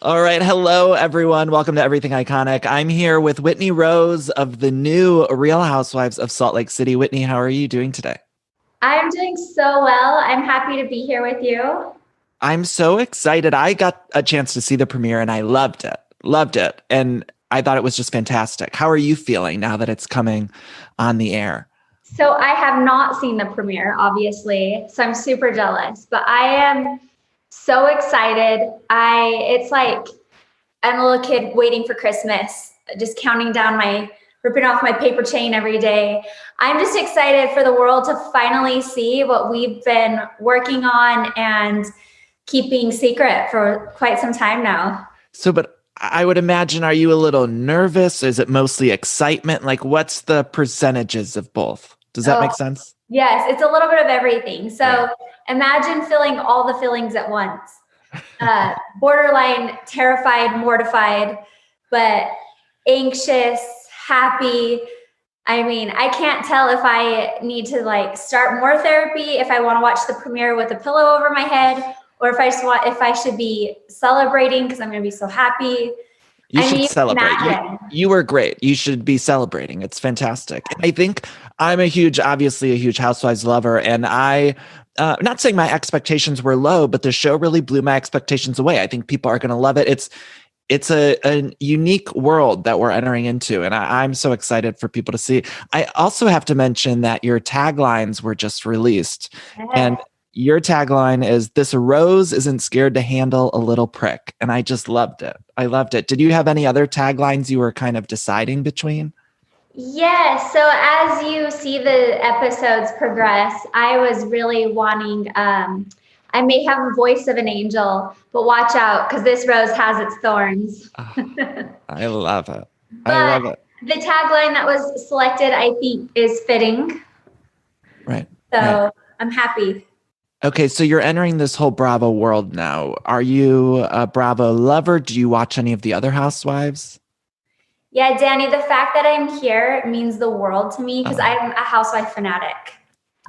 All right. Hello, everyone. Welcome to Everything Iconic. I'm here with Whitney Rose of the new Real Housewives of Salt Lake City. Whitney, how are you doing today? I'm doing so well. I'm happy to be here with you. I'm so excited. I got a chance to see the premiere and I loved it. Loved it. And I thought it was just fantastic. How are you feeling now that it's coming on the air? So I have not seen the premiere, obviously, so I'm super jealous, but I am so excited. It's like I'm a little kid waiting for Christmas, just counting down ripping off my paper chain every day. I'm just excited for the world to finally see what we've been working on and keeping secret for quite some time now. But I would imagine, are you a little nervous? Is it mostly excitement? Like, what's the percentages of both? Does that make sense? Yes, it's a little bit of everything. So Right. imagine feeling all the feelings at once. Borderline terrified, mortified, but anxious, happy. I mean, I can't tell if I need to start more therapy, if I want to watch the premiere with a pillow over my head, or if I should be celebrating because I'm going to be so happy. You I should mean, celebrate. imagine. You were great. You should be celebrating. It's fantastic. And I think I'm obviously a huge Housewives lover, and not saying my expectations were low, but the show really blew my expectations away. I think people are going to love it. It's a unique world that we're entering into, and I'm so excited for people to see. I also have to mention that your taglines were just released, and your tagline is "This rose isn't scared to handle a little prick," and I just loved it. I loved it. Did you have any other taglines you were kind of deciding between? Yes. So as you see the episodes progress, I was really wanting, I may have a voice of an angel, but watch out because this rose has its thorns. Oh, I love it. I But love it. the tagline that was selected, I think, is fitting. Right. So Right. I'm happy. Okay, so you're entering this whole Bravo world now. Are you a Bravo lover? Do you watch any of the other Housewives? Yeah, Danny, the fact that I'm here means the world to me because Oh, I'm a housewife fanatic.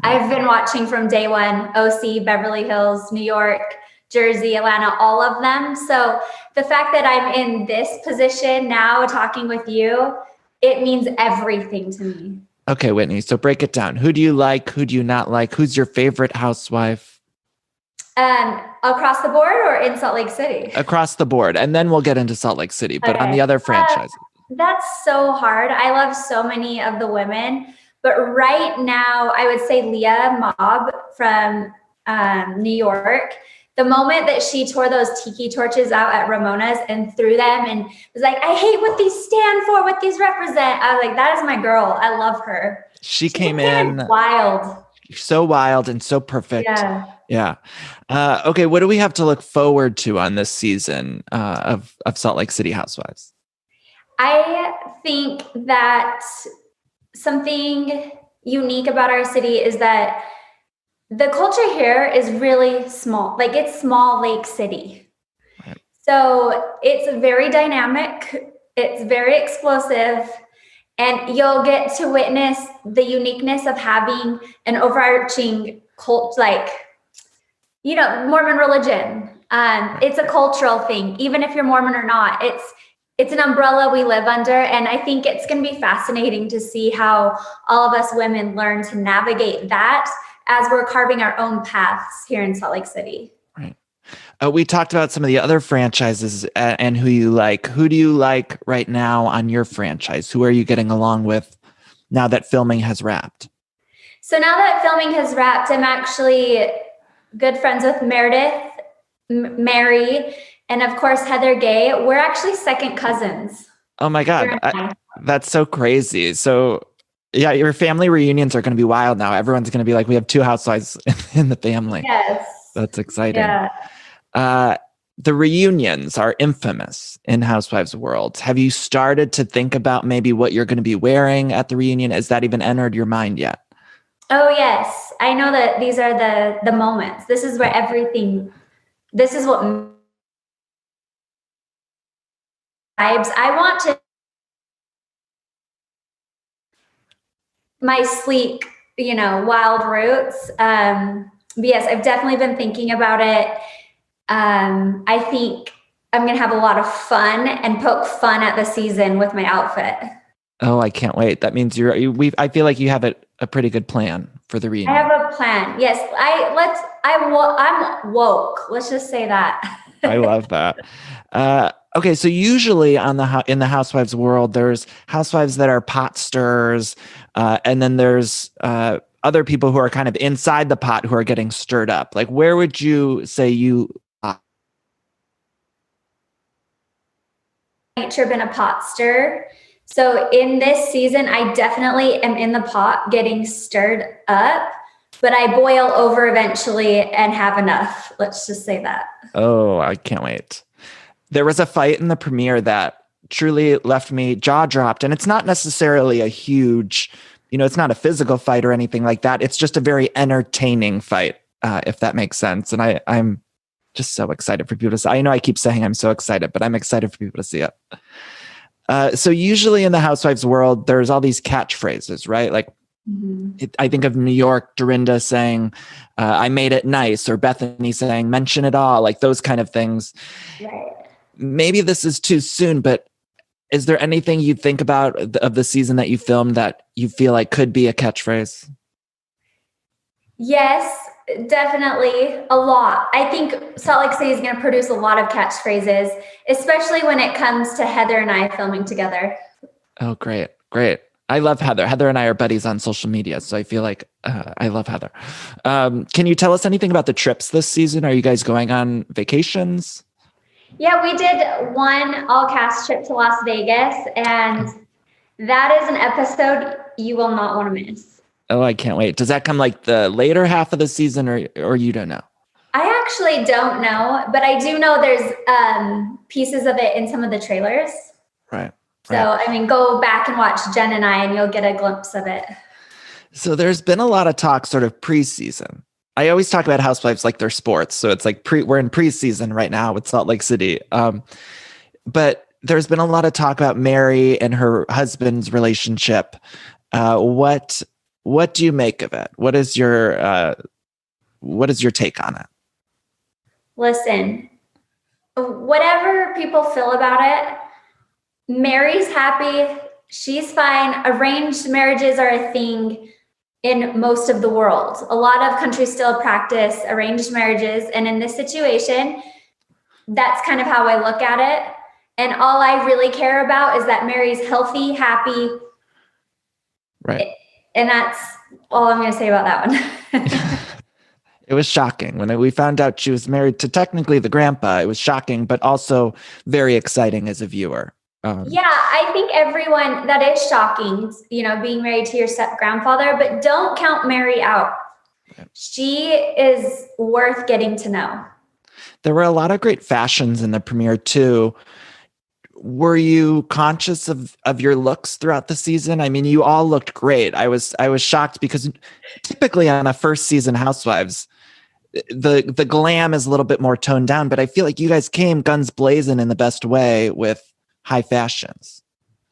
love I've that. been watching from day one, OC, Beverly Hills, New York, Jersey, Atlanta, all of them. So the fact that I'm in this position now talking with you, it means everything to me. Okay, Whitney, so break it down. Who do you like? Who do you not like? Who's your favorite housewife? Across the board or in Salt Lake City? Across the board. And then we'll get into Salt Lake City, but on Okay. the other franchises. That's so hard. I love so many of the women, but right now I would say Leah Mobb from New York. The moment that she tore those tiki torches out at Ramona's and threw them and was like, I hate what these stand for, what these represent. I was like, that is my girl. I love her. She She's came in wild. so wild and so perfect. Yeah. Yeah. Okay, what do we have to look forward to on this season of Salt Lake City Housewives? I think that something unique about our city is that the culture here is really small. Like it's small Lake City. Right. So it's very dynamic. It's very explosive. And you'll get to witness the uniqueness of having an overarching cult, Mormon religion. It's a cultural thing, even if you're Mormon or not. It's an umbrella we live under. And I think it's going to be fascinating to see how all of us women learn to navigate that as we're carving our own paths here in Salt Lake City. Right. We talked about some of the other franchises and who you like. Who do you like right now on your franchise? Who are you getting along with now that filming has wrapped? So now that filming has wrapped, I'm actually good friends with Meredith, Mary, and of course, Heather Gay. We're actually second cousins. Oh my God. That's so crazy. So yeah, your family reunions are going to be wild now. Everyone's going to be like, we have two housewives in the family. Yes. That's exciting. Yeah. The reunions are infamous in Housewives world. Have you started to think about maybe what you're going to be wearing at the reunion? Has that even entered your mind yet? Oh, yes. I know that these are the moments. This is where this is what vibes. I want to my sleek, wild roots. But yes, I've definitely been thinking about it. I think I'm going to have a lot of fun and poke fun at the season with my outfit. Oh, I can't wait. That means I feel like you have a pretty good plan for the I reunion. have a plan. Yes, I'm woke. Let's just say that. I love that. Okay, so usually in the Housewives world, there's housewives that are pot stirrers, and then there's other people who are kind of inside the pot who are getting stirred up. Like, where would you say you? Nature been a pot stirrer. So in this season, I definitely am in the pot getting stirred up, but I boil over eventually and have enough. Let's just say that. Oh, I can't wait. There was a fight in the premiere that truly left me jaw dropped, and it's not necessarily a huge, it's not a physical fight or anything like that. It's just a very entertaining fight, if that makes sense. And I'm just so excited for people to see. I know I keep saying I'm so excited, but I'm excited for people to see it. So usually in the Housewives world, there's all these catchphrases, right? Like I think of New York, Dorinda saying, I made it nice, or Bethany saying, mention it all, like those kind of things. Right. Maybe this is too soon, but is there anything you think about of the season that you filmed that you feel like could be a catchphrase? Yes, definitely a lot. I think Salt Lake City is going to produce a lot of catchphrases, especially when it comes to Heather and I filming together. Oh, great. Great. I love Heather. Heather and I are buddies on social media, so I feel like I love Heather. Can you tell us anything about the trips this season? Are you guys going on vacations? Yeah, we did one all-cast trip to Las Vegas, and that is an episode you will not want to miss. Oh, I can't wait. Does that come like the later half of the season, or you don't know? I actually don't know, but I do know there's pieces of it in some of the trailers. Right. So, I mean, go back and watch Jen and I, and you'll get a glimpse of it. So there's been a lot of talk sort of preseason. I always talk about Housewives like they're sports. So it's like we're in preseason right now with Salt Lake City. But there's been a lot of talk about Mary and her husband's relationship. What do you make of it? What is your take on it? Listen, whatever people feel about it, Mary's happy. She's fine. Arranged marriages are a thing in most of the world. A lot of countries still practice arranged marriages. And in this situation, that's kind of how I look at it. And all I really care about is that Mary's healthy, happy. Right. And that's all I'm going to say about that one. It was shocking when we found out she was married to technically the grandpa. It was shocking, but also very exciting as a viewer. Yeah, I think everyone, that is shocking, being married to your step-grandfather, but don't count Mary out. She is worth getting to know. There were a lot of great fashions in the premiere too. Were you conscious of your looks throughout the season? I mean, you all looked great. I was shocked because typically on a first season Housewives, the glam is a little bit more toned down, but I feel like you guys came guns blazing in the best way with high fashions.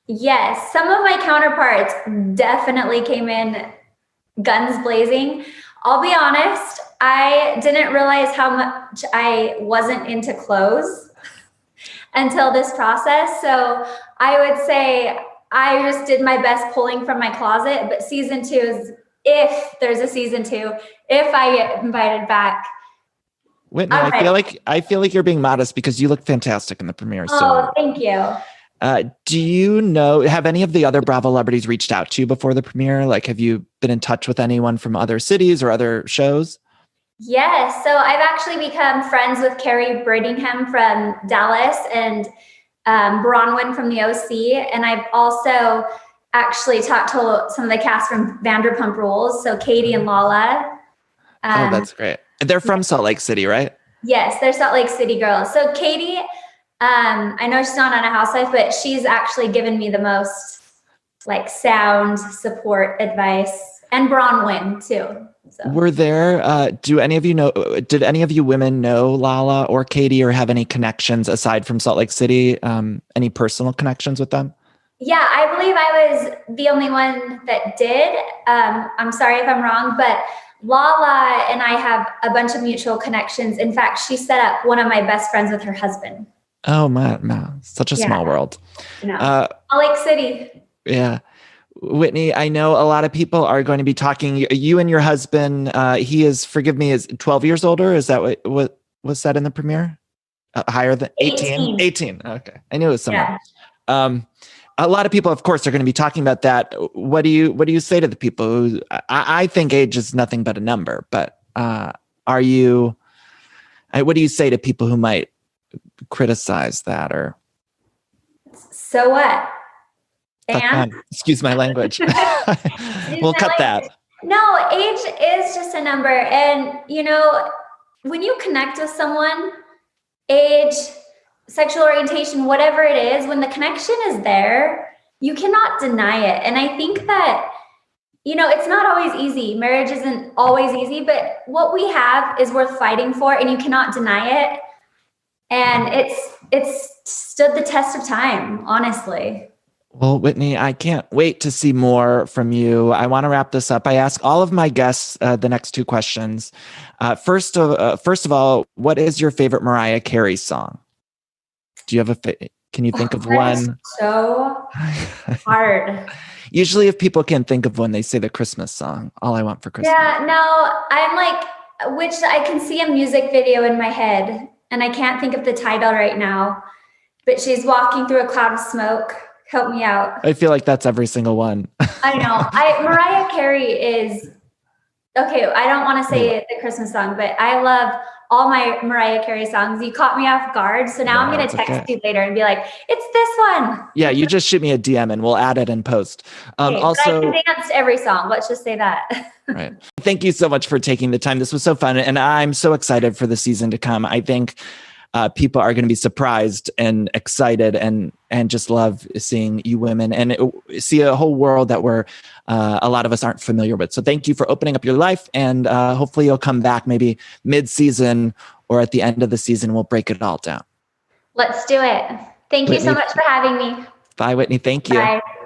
Yes, some of my counterparts definitely came in guns blazing. I'll be honest, I didn't realize how much I wasn't into clothes until this process. So I would say I just did my best pulling from my closet, but season 2 is, if there's a season 2, if I get invited back. Whitney, I feel like you're being modest because you look fantastic in the premiere. Oh, thank you. Do you know, have any of the other Bravo celebrities reached out to you before the premiere? Like, have you been in touch with anyone from other cities or other shows? Yes. So I've actually become friends with Carrie Bradingham from Dallas and Bronwyn from the OC. And I've also actually talked to some of the cast from Vanderpump Rules. So Katie and Lala. Oh, that's great. They're from Salt Lake City, right? Yes, they're Salt Lake City girls. So Katie, I know she's not on a housewife, but she's actually given me the most like sound support advice, and Bronwyn too. So. Were there, did any of you women know Lala or Katie or have any connections aside from Salt Lake City? Any personal connections with them? Yeah, I believe I was the only one that did. I'm sorry if I'm wrong, but Lala and I have a bunch of mutual connections. In fact, she set up one of my best friends with her husband. Oh man, such a small world. No. Salt Lake City. Yeah. Whitney, I know a lot of people are going to be talking. You and your husband, he is, forgive me, is 12 years older. Is that what was said in the premiere? Higher than 18? 18. Okay. I knew it was somewhere. Yeah. A lot of people, of course, are going to be talking about that. What do you say to the people who, I think age is nothing but a number, but what do you say to people who might criticize that or? So what? And excuse my language. We'll cut that. No, age is just a number. And, when you connect with someone, age, sexual orientation, whatever it is, when the connection is there, you cannot deny it. And I think that, it's not always easy. Marriage isn't always easy, but what we have is worth fighting for, and you cannot deny it. And it's stood the test of time, honestly. Well, Whitney, I can't wait to see more from you. I want to wrap this up. I ask all of my guests the next two questions. First of all, what is your favorite Mariah Carey song? Do you have can you think of one? So hard. Usually if people can't think of one, they say the Christmas song, All I Want for Christmas. Yeah, no, I'm like, which I can see a music video in my head, and I can't think of the title right now, but she's walking through a cloud of smoke. Help me out. I feel like that's every single one. I know. Mariah Carey is, okay, I don't want to say the Christmas song, but I love all my Mariah Carey songs. You caught me off guard. So now I'm going to text you later and be like, it's this one. Yeah, you just shoot me a DM and we'll add it in post. Okay, also, I can dance every song. Let's just say that. Right. Thank you so much for taking the time. This was so fun. And I'm so excited for the season to come. I think people are going to be surprised and excited and just love seeing you women and see a whole world that a lot of us aren't familiar with. So thank you for opening up your life, and hopefully you'll come back maybe mid-season or at the end of the season. We'll break it all down. Let's do it. Thank you so much for having me. Bye, Whitney. Thank you. Bye.